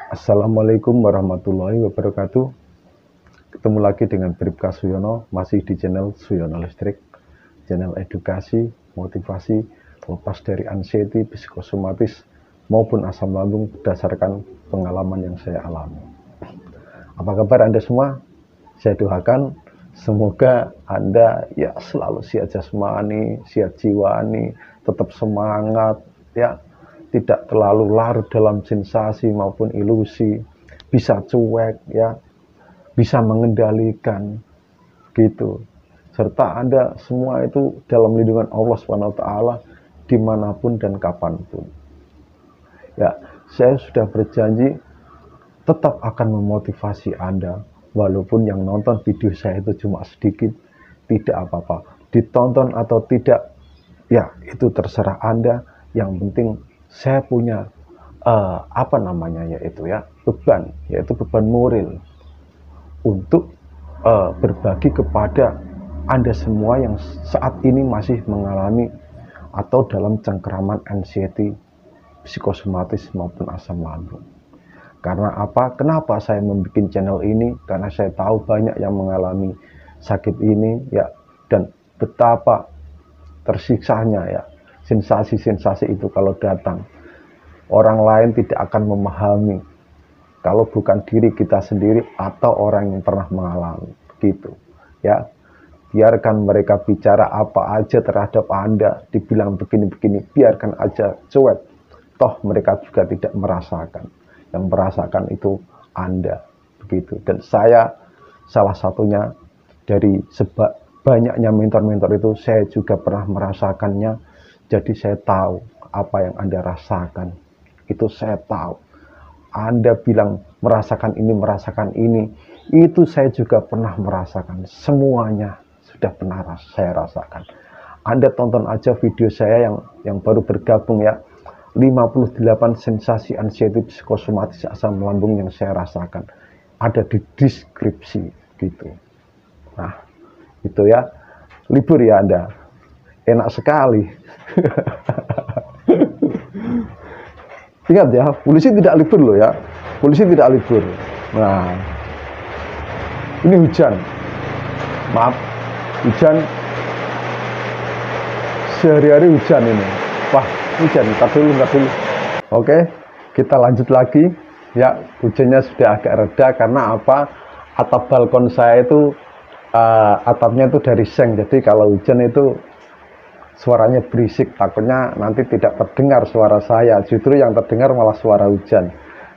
Assalamualaikum warahmatullahi wabarakatuh. Ketemu lagi dengan Bribka Suyono, masih di channel Suyono Listrik, channel edukasi, motivasi, lepas dari anxiety, psikosomatis, maupun asam lambung berdasarkan pengalaman yang saya alami. Apa kabar Anda semua? Saya doakan semoga Anda ya selalu sihat jasmani, sihat jiwani, tetap semangat, ya, tidak terlalu larut dalam sensasi maupun ilusi, bisa cuek, ya, bisa mengendalikan, gitu. Serta Anda semua itu dalam lindungan Allah SWT dimanapun dan kapanpun. Ya, saya sudah berjanji tetap akan memotivasi Anda, walaupun yang nonton video saya itu cuma sedikit, tidak apa-apa. Ditonton atau tidak, ya itu terserah Anda. Yang penting saya punya beban, yaitu beban moral untuk berbagi kepada Anda semua yang saat ini masih mengalami atau dalam cengkeraman anxiety, psikosomatis maupun asam lambung. Karena apa? Kenapa saya membuat channel ini? Karena saya tahu banyak yang mengalami sakit ini, ya, dan betapa tersiksanya, ya, sensasi-sensasi itu kalau datang. Orang lain tidak akan memahami kalau bukan diri kita sendiri atau orang yang pernah mengalami, gitu, ya. Biarkan mereka bicara apa aja terhadap Anda, dibilang begini-begini, biarkan aja, cuek. Toh mereka juga tidak merasakan. Yang merasakan itu Anda, begitu. Dan saya salah satunya dari banyaknya mentor-mentor itu, saya juga pernah merasakannya. Jadi saya tahu apa yang Anda rasakan. Itu saya tahu. Anda bilang merasakan ini, itu saya juga pernah merasakan. Semuanya sudah pernah saya rasakan. Anda tonton aja video saya yang baru bergabung, ya, 58 sensasi anxiety, psikosomatis, asam lambung yang saya rasakan. Ada di deskripsi, gitu. Nah, itu ya. Libur ya Anda. Enak sekali. Ingat ya, polisi tidak libur loh, ya. Polisi tidak libur. Nah, ini hujan. Maaf, hujan. Sehari-hari hujan ini. Wah, hujan. Ntar dulu. Oke, kita lanjut lagi. Ya, hujannya sudah agak reda karena apa? Atap balkon saya itu atapnya itu dari seng. Jadi kalau hujan itu suaranya berisik, takutnya nanti tidak terdengar suara saya, justru yang terdengar malah suara hujan.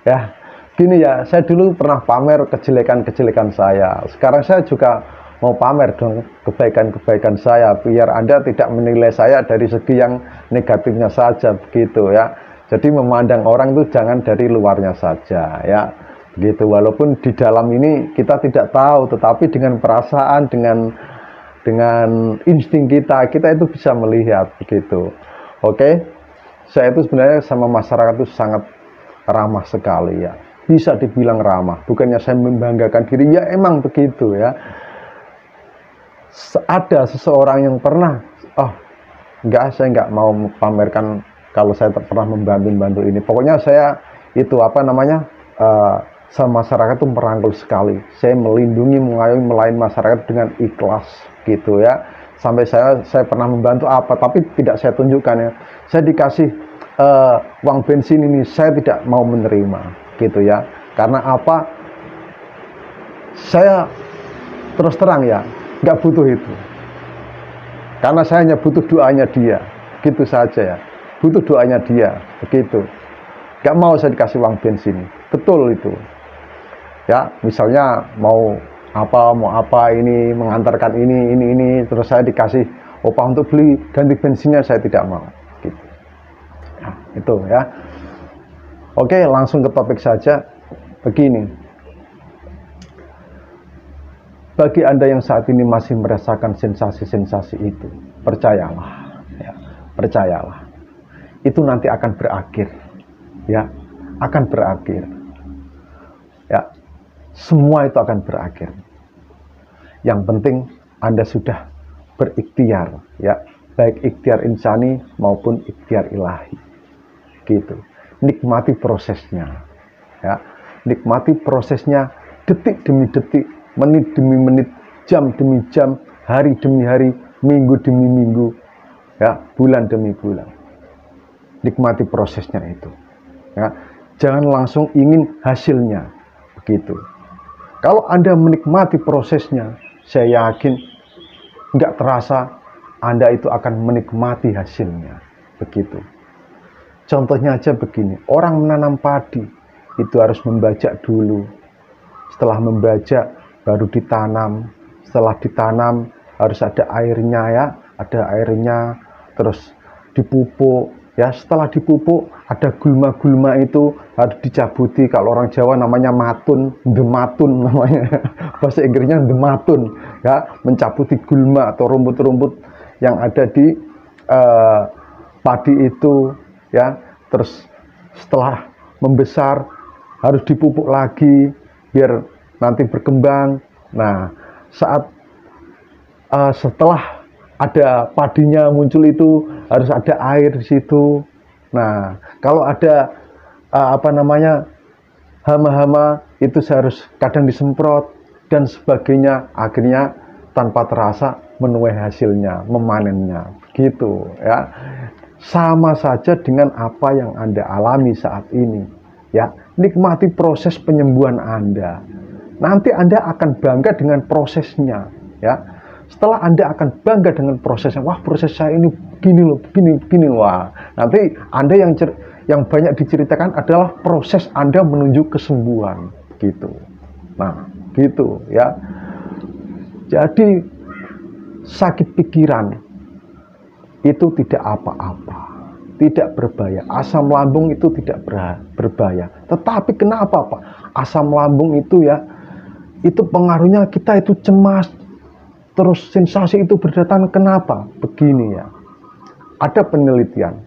Ya, gini ya, saya dulu pernah pamer kejelekan-kejelekan saya. Sekarang saya juga mau pamer dong kebaikan-kebaikan saya, biar Anda tidak menilai saya dari segi yang negatifnya saja, begitu ya. Jadi memandang orang itu jangan dari luarnya saja, ya. Begitu, walaupun di dalam ini kita tidak tahu, tetapi dengan perasaan, dengan insting kita itu bisa melihat, begitu. Oke, saya itu sebenarnya sama masyarakat itu sangat ramah sekali, ya. Bisa dibilang ramah, bukannya saya membanggakan diri, ya emang begitu, ya. Ada seseorang yang pernah, saya nggak mau pamerkan kalau saya pernah membantu ini. Pokoknya saya itu sama masyarakat itu merangkul sekali. Saya melindungi, mengayomi, melayani masyarakat dengan ikhlas, gitu ya. Sampai saya pernah membantu apa, tapi tidak saya tunjukkan, ya. Saya dikasih uang bensin ini, saya tidak mau menerima, gitu ya. Karena apa? Saya terus terang, ya, nggak butuh itu. Karena saya hanya butuh doanya dia, gitu saja, ya. Butuh doanya dia, begitu. Nggak mau saya dikasih uang bensin, betul itu. Ya, misalnya mau apa ini, mengantarkan ini, terus saya dikasih upah untuk beli ganti bensinnya, saya tidak mau, gitu. Nah, itu ya. Oke, langsung ke topik saja. Begini, bagi Anda yang saat ini masih merasakan sensasi-sensasi itu, percayalah, ya, percayalah, itu nanti akan berakhir, ya, akan berakhir, ya. Semua itu akan berakhir. Yang penting Anda sudah berikhtiar, ya, baik ikhtiar insani maupun ikhtiar ilahi, gitu. Nikmati prosesnya, ya. nikmati prosesnya detik demi detik, menit demi menit, jam demi jam, hari demi hari, minggu demi minggu, ya, bulan demi bulan. Nikmati prosesnya itu, ya. Jangan langsung ingin hasilnya, begitu. Kalau Anda menikmati prosesnya, saya yakin nggak terasa Anda itu akan menikmati hasilnya, begitu. Contohnya aja begini, orang menanam padi itu harus membajak dulu. Setelah membajak baru ditanam. Setelah ditanam harus ada airnya, ya, ada airnya, terus dipupuk, ya. Setelah dipupuk ada gulma-gulma itu harus dicabuti. Kalau orang Jawa namanya matun, dematun namanya. Bahasa Inggrisnya dematun, ya, mencabuti gulma atau rumput-rumput yang ada di padi itu, ya. Terus setelah membesar harus dipupuk lagi biar nanti berkembang. Nah, saat setelah ada padinya muncul itu harus ada air di situ. Nah, kalau ada hama-hama itu harus kadang disemprot dan sebagainya, akhirnya tanpa terasa menuai hasilnya, memanennya, gitu, ya. Sama saja dengan apa yang Anda alami saat ini, ya. Nikmati proses penyembuhan Anda. Nanti Anda akan bangga dengan prosesnya, ya. Setelah Anda akan bangga dengan prosesnya, wah, proses saya ini begini loh, begini, wah. Nanti Anda yang banyak diceritakan adalah proses Anda menuju kesembuhan, gitu. Nah, gitu, ya. Jadi sakit pikiran itu tidak apa-apa, tidak berbahaya. Asam lambung itu tidak berbahaya. Tetapi kenapa, Pak? Asam lambung itu, ya, itu pengaruhnya kita itu cemas, terus sensasi itu berdatangan. Kenapa? Begini, ya. Ada penelitian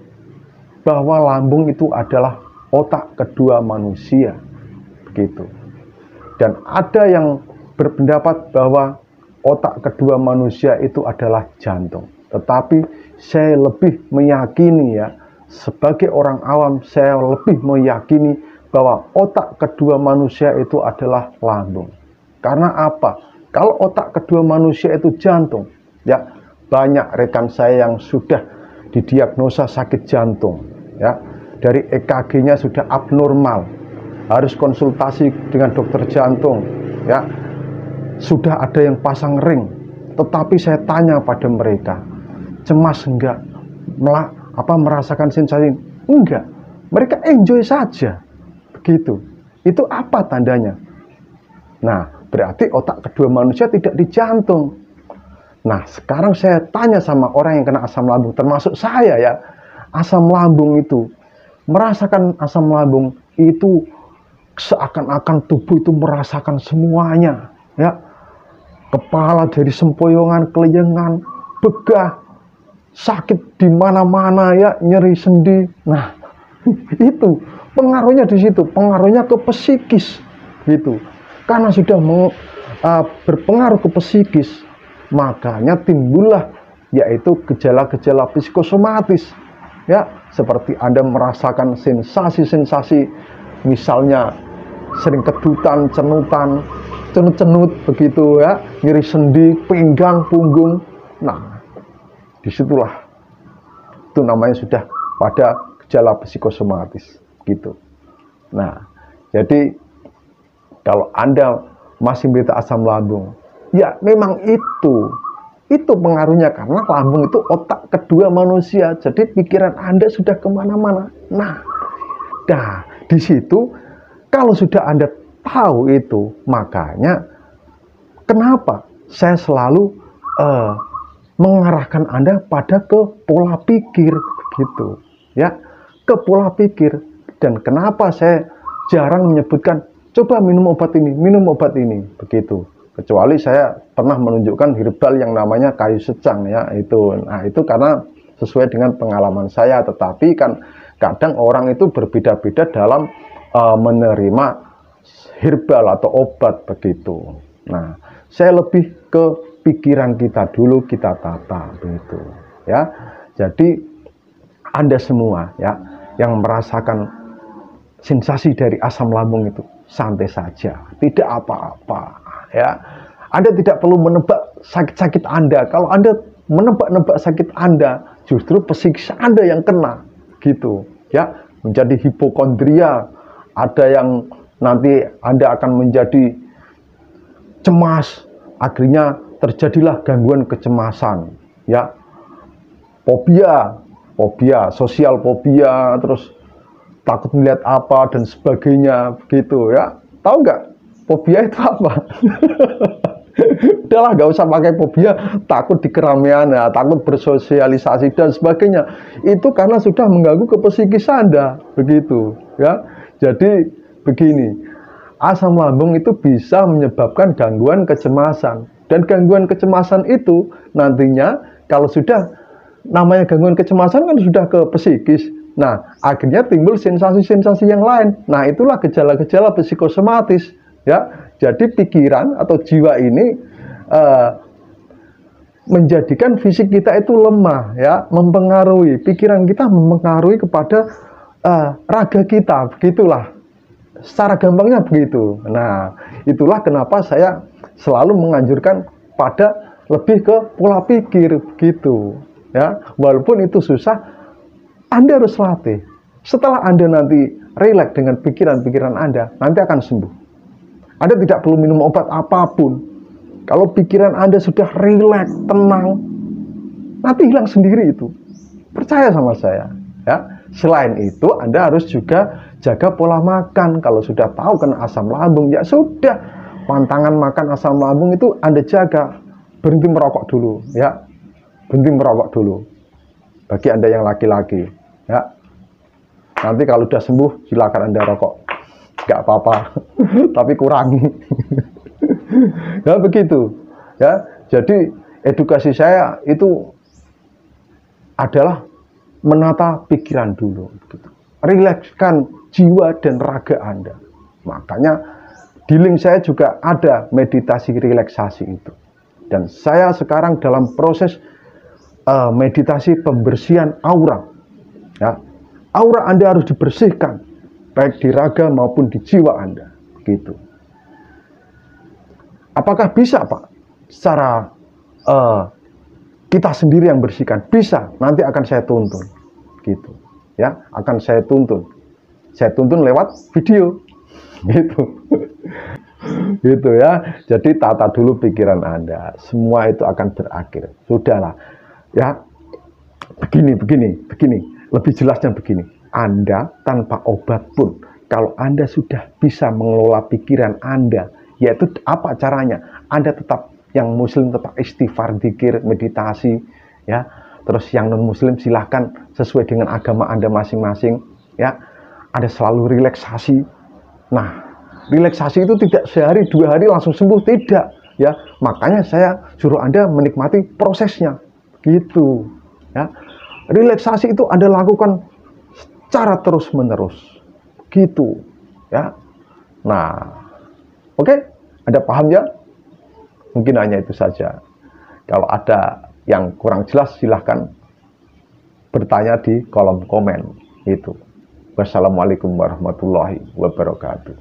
bahwa lambung itu adalah otak kedua manusia, begitu. Dan ada yang berpendapat bahwa otak kedua manusia itu adalah jantung. Tetapi saya lebih meyakini, ya, sebagai orang awam, saya lebih meyakini bahwa otak kedua manusia itu adalah lambung. Karena apa? Kalau otak kedua manusia itu jantung, ya, banyak rekan saya yang sudah didiagnosa sakit jantung, ya. Dari EKG-nya sudah abnormal, harus konsultasi dengan dokter jantung, ya. Sudah ada yang pasang ring, tetapi saya tanya pada mereka, cemas enggak? Merasakan sensasi? Enggak. Mereka enjoy saja. Begitu. Itu apa tandanya? Nah, berarti otak kedua manusia tidak di jantung. Nah, sekarang saya tanya sama orang yang kena asam lambung, termasuk saya, ya. Asam lambung itu, merasakan asam lambung itu seakan-akan tubuh itu merasakan semuanya, ya. Kepala dari sempoyongan, keliengan, begah, sakit di mana-mana, ya, nyeri sendi. Nah, itu pengaruhnya di situ, pengaruhnya ke psikis, gitu. Karena sudah berpengaruh ke psikis, makanya timbullah yaitu gejala-gejala psikosomatis, ya, seperti Anda merasakan sensasi-sensasi, misalnya sering kedutan, cenutan, cenut-cenut, begitu, ya, nyeri sendi, pinggang, punggung. Nah, disitulah itu namanya sudah pada gejala psikosomatis, gitu. Nah, jadi kalau Anda masih menderita asam lambung, ya memang itu pengaruhnya, karena lambung itu otak kedua manusia. Jadi pikiran Anda sudah kemana-mana. Nah, di situ kalau sudah Anda tahu itu, makanya kenapa saya selalu mengarahkan Anda pada ke pola pikir, gitu, ya, ke pola pikir. Dan kenapa saya jarang menyebutkan coba minum obat ini, begitu. Kecuali saya pernah menunjukkan herbal yang namanya kayu secang, ya, itu. Nah, itu karena sesuai dengan pengalaman saya. Tetapi kan kadang orang itu berbeda-beda dalam menerima herbal atau obat, begitu. Nah, saya lebih ke pikiran kita dulu kita tata, begitu, ya. Jadi Anda semua, ya, yang merasakan sensasi dari asam lambung itu, santai saja, tidak apa-apa, ya. Anda tidak perlu menebak sakit-sakit Anda. Kalau Anda menebak-nebak sakit Anda, justru psikis Anda yang kena, gitu, ya. Menjadi hipokondria, ada yang nanti Anda akan menjadi cemas, akhirnya terjadilah gangguan kecemasan, ya. Fobia, sosial fobia, terus takut melihat apa dan sebagainya, begitu, ya. Tahu nggak fobia itu apa? Udahlah, nggak usah pakai fobia, takut di keramaian, ya, takut bersosialisasi dan sebagainya. Itu karena sudah mengganggu ke psikis Anda, begitu, ya. Jadi begini, asam lambung itu bisa menyebabkan gangguan kecemasan, dan gangguan kecemasan itu nantinya kalau sudah namanya gangguan kecemasan kan sudah ke psikis. Nah, akhirnya timbul sensasi-sensasi yang lain. Nah, itulah gejala-gejala psikosomatis, ya. Jadi pikiran atau jiwa ini menjadikan fisik kita itu lemah, ya, mempengaruhi pikiran kita, mempengaruhi kepada raga kita, begitulah. Secara gampangnya begitu. Nah, itulah kenapa saya selalu menganjurkan pada lebih ke pola pikir, begitu, ya. Walaupun itu susah, Anda harus latih. Setelah Anda nanti rileks dengan pikiran-pikiran Anda, nanti akan sembuh. Anda tidak perlu minum obat apapun. Kalau pikiran Anda sudah rileks, tenang, nanti hilang sendiri itu. Percaya sama saya, ya. Selain itu, Anda harus juga jaga pola makan. Kalau sudah tahu kena asam lambung, ya sudah, pantangan makan asam lambung itu Anda jaga. Berhenti merokok dulu, ya. Berhenti merokok dulu. Bagi Anda yang laki-laki, ya. Nanti kalau sudah sembuh, silakan Anda rokok. Nggak apa-apa, tapi kurangi. Ya begitu, ya. Jadi edukasi saya itu adalah menata pikiran dulu, gitu. Rilekskan jiwa dan raga Anda. Makanya di link saya juga ada meditasi relaksasi itu. Dan saya sekarang dalam proses meditasi pembersihan aura, ya. Aura Anda harus dibersihkan, baik di raga maupun di jiwa Anda, gitu. Apakah bisa, Pak? Secara kita sendiri yang bersihkan? Bisa. Nanti akan saya tuntun, gitu, ya. Akan saya tuntun. Saya tuntun lewat video, gitu. Gitu, ya. Jadi tata dulu pikiran Anda. Semua itu akan berakhir. Sudahlah, ya. Begini. Lebih jelasnya begini. Anda tanpa obat pun, kalau Anda sudah bisa mengelola pikiran Anda, yaitu apa caranya? Anda tetap, yang muslim tetap istighfar, zikir, meditasi, ya. Terus yang non muslim silahkan sesuai dengan agama Anda masing-masing, ya. Ada selalu relaksasi. Nah, relaksasi itu tidak sehari 2 hari langsung sembuh, tidak, ya. Makanya saya suruh Anda menikmati prosesnya, gitu, ya. Relaksasi itu Anda lakukan secara terus-menerus, gitu, ya. Nah, oke, Anda paham, ya? Mungkin hanya itu saja. Kalau ada yang kurang jelas, silahkan bertanya di kolom komen. Itu. Wassalamualaikum warahmatullahi wabarakatuh.